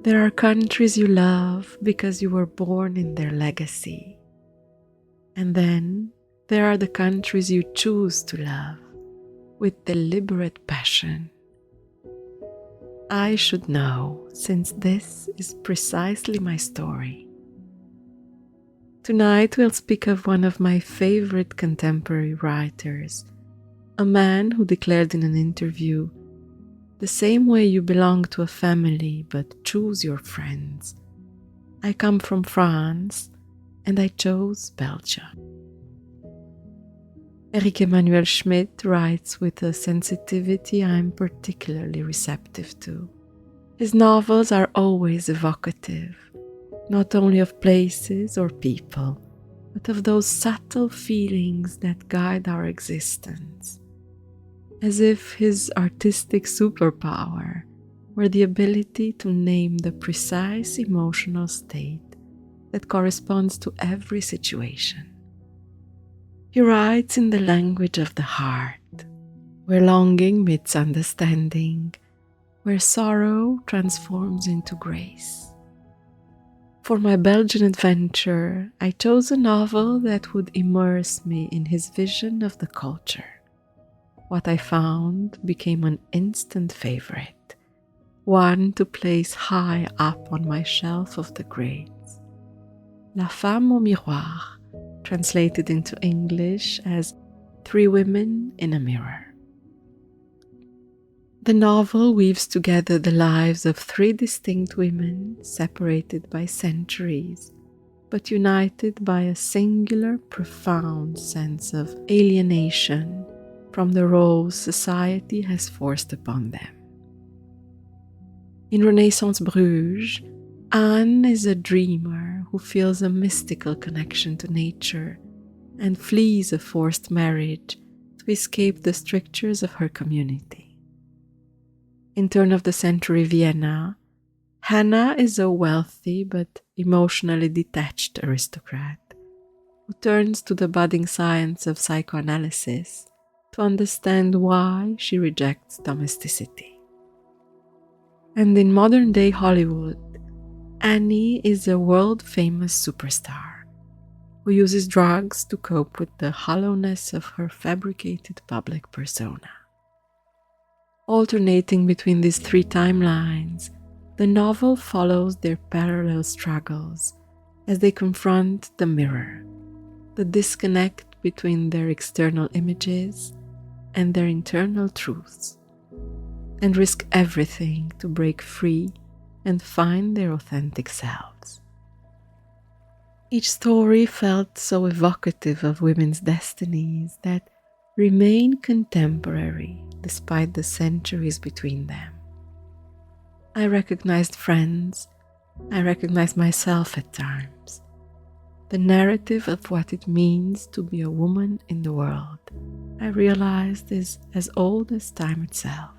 There are countries you love because you were born in their legacy. And then there are the countries you choose to love with deliberate passion. I should know, since this is precisely my story. Tonight we'll speak of one of my favorite contemporary writers, a man who declared in an interview, "The same way you belong to a family but choose your friends. I come from France and I chose Belgium." Eric-Emmanuel Schmitt writes with a sensitivity I'm particularly receptive to. His novels are always evocative, not only of places or people, but of those subtle feelings that guide our existence, as if his artistic superpower were the ability to name the precise emotional state that corresponds to every situation. He writes in the language of the heart, where longing meets understanding, where sorrow transforms into grace. For my Belgian adventure, I chose a novel that would immerse me in his vision of the culture. What I found became an instant favorite, one to place high up on my shelf of the greats. La Femme au Miroir, translated into English as Three Women in a Mirror. The novel weaves together the lives of three distinct women separated by centuries, but united by a singular, profound sense of alienation from the roles society has forced upon them. In Renaissance Bruges, Anne is a dreamer who feels a mystical connection to nature and flees a forced marriage to escape the strictures of her community. In turn-of-the-century Vienna, Hanna is a wealthy but emotionally detached aristocrat who turns to the budding science of psychoanalysis to understand why she rejects domesticity. And in modern-day Hollywood, Anny is a world-famous superstar who uses drugs to cope with the hollowness of her fabricated public persona. Alternating between these three timelines, the novel follows their parallel struggles as they confront the mirror, the disconnect between their external images and their internal truths, and risk everything to break free and find their authentic selves. Each story felt so evocative of women's destinies that remain contemporary despite the centuries between them. I recognized friends, I recognized myself at times. The narrative of what it means to be a woman in the world, I realized, is as old as time itself.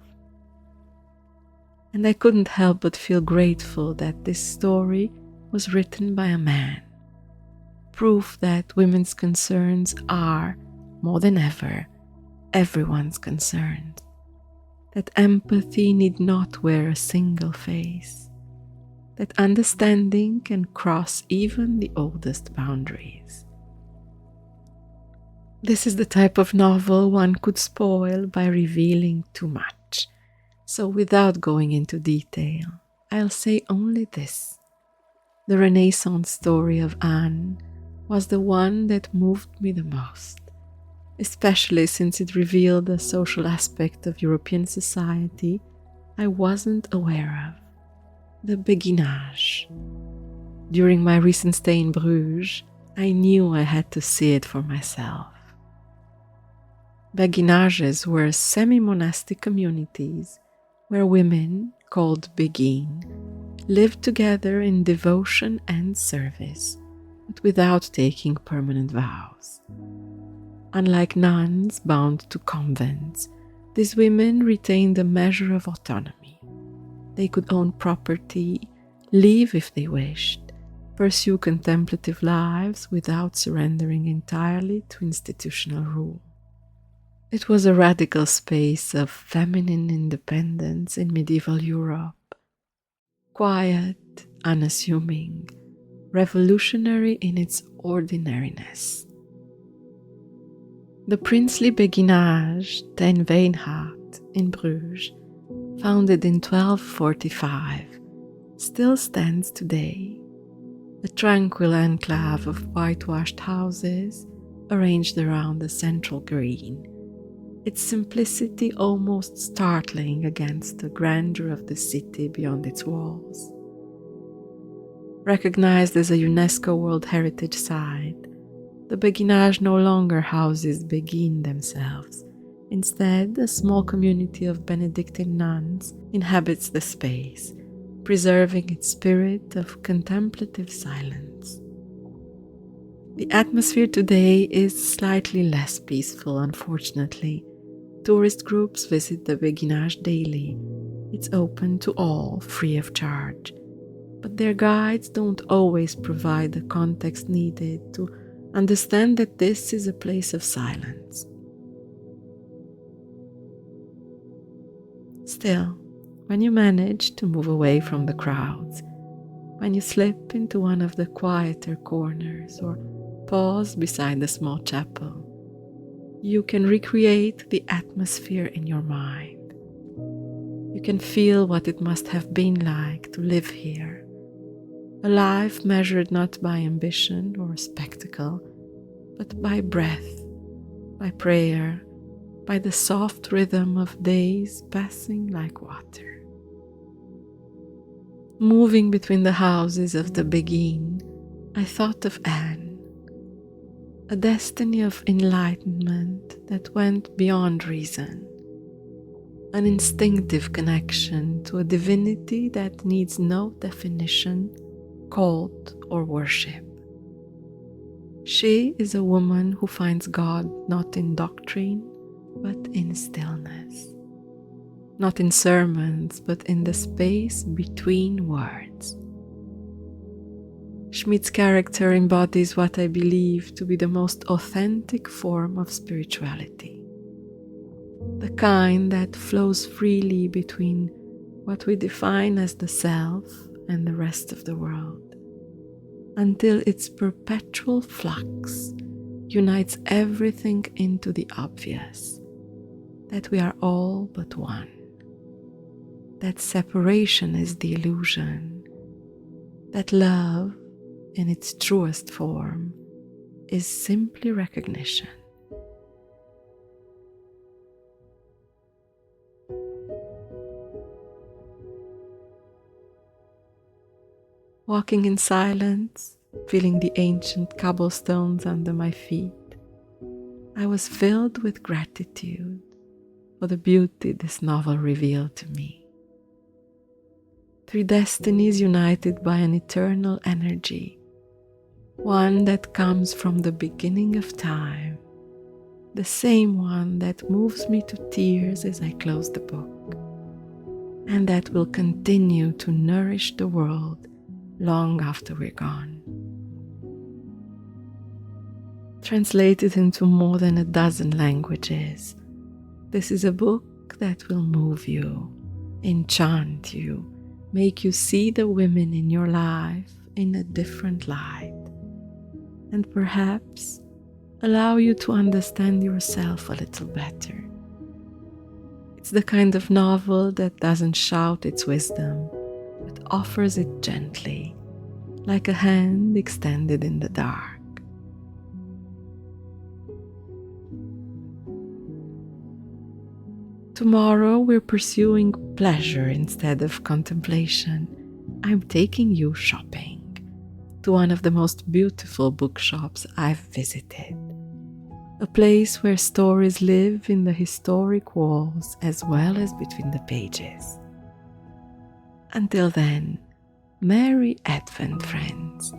And I couldn't help but feel grateful that this story was written by a man. Proof that women's concerns are, more than ever, everyone's concerns. That empathy need not wear a single face. That understanding can cross even the oldest boundaries. This is the type of novel one could spoil by revealing too much. So without going into detail, I'll say only this. The Renaissance story of Anne was the one that moved me the most, especially since it revealed a social aspect of European society I wasn't aware of, the beguinage. During my recent stay in Bruges, I knew I had to see it for myself. Beguinages were semi-monastic communities where women, called Begin, lived together in devotion and service, but without taking permanent vows. Unlike nuns bound to convents, these women retained a measure of autonomy. They could own property, leave if they wished, pursue contemplative lives without surrendering entirely to institutional rule. It was a radical space of feminine independence in medieval Europe, quiet, unassuming, revolutionary in its ordinariness. The Princely Beguinage Ten Wijngaarde in Bruges, founded in 1245, still stands today, a tranquil enclave of whitewashed houses arranged around the central green, its simplicity almost startling against the grandeur of the city beyond its walls. Recognized as a UNESCO World Heritage Site, the Beguinage no longer houses Beguine themselves. Instead, a small community of Benedictine nuns inhabits the space, preserving its spirit of contemplative silence. The atmosphere today is slightly less peaceful, unfortunately. Tourist groups visit the Beguinage daily. It's open to all, free of charge. But their guides don't always provide the context needed to understand that this is a place of silence. Still, when you manage to move away from the crowds, when you slip into one of the quieter corners or pause beside the small chapel, you can recreate the atmosphere in your mind. You can feel what it must have been like to live here. A life measured not by ambition or spectacle, but by breath, by prayer, by the soft rhythm of days passing like water. Moving between the houses of the Beguine, I thought of Anne, a destiny of enlightenment that went beyond reason, an instinctive connection to a divinity that needs no definition, cult, or worship. She is a woman who finds God not in doctrine, but in stillness, not in sermons, but in the space between words. Schmitt's character embodies what I believe to be the most authentic form of spirituality, the kind that flows freely between what we define as the self and the rest of the world, until its perpetual flux unites everything into the obvious, that we are all but one, that separation is the illusion, that love, in its truest form, is simply recognition. Walking in silence, feeling the ancient cobblestones under my feet, I was filled with gratitude for the beauty this novel revealed to me. Three destinies united by an eternal energy, one that comes from the beginning of time, the same one that moves me to tears as I close the book, and that will continue to nourish the world long after we're gone. Translated into more than a dozen languages, this is a book that will move you, enchant you, make you see the women in your life in a different light, and perhaps allow you to understand yourself a little better. It's the kind of novel that doesn't shout its wisdom, but offers it gently, like a hand extended in the dark. Tomorrow we're pursuing pleasure instead of contemplation. I'm taking you shopping to one of the most beautiful bookshops I've visited, a place where stories live in the historic walls as well as between the pages. Until then, Merry Advent, friends.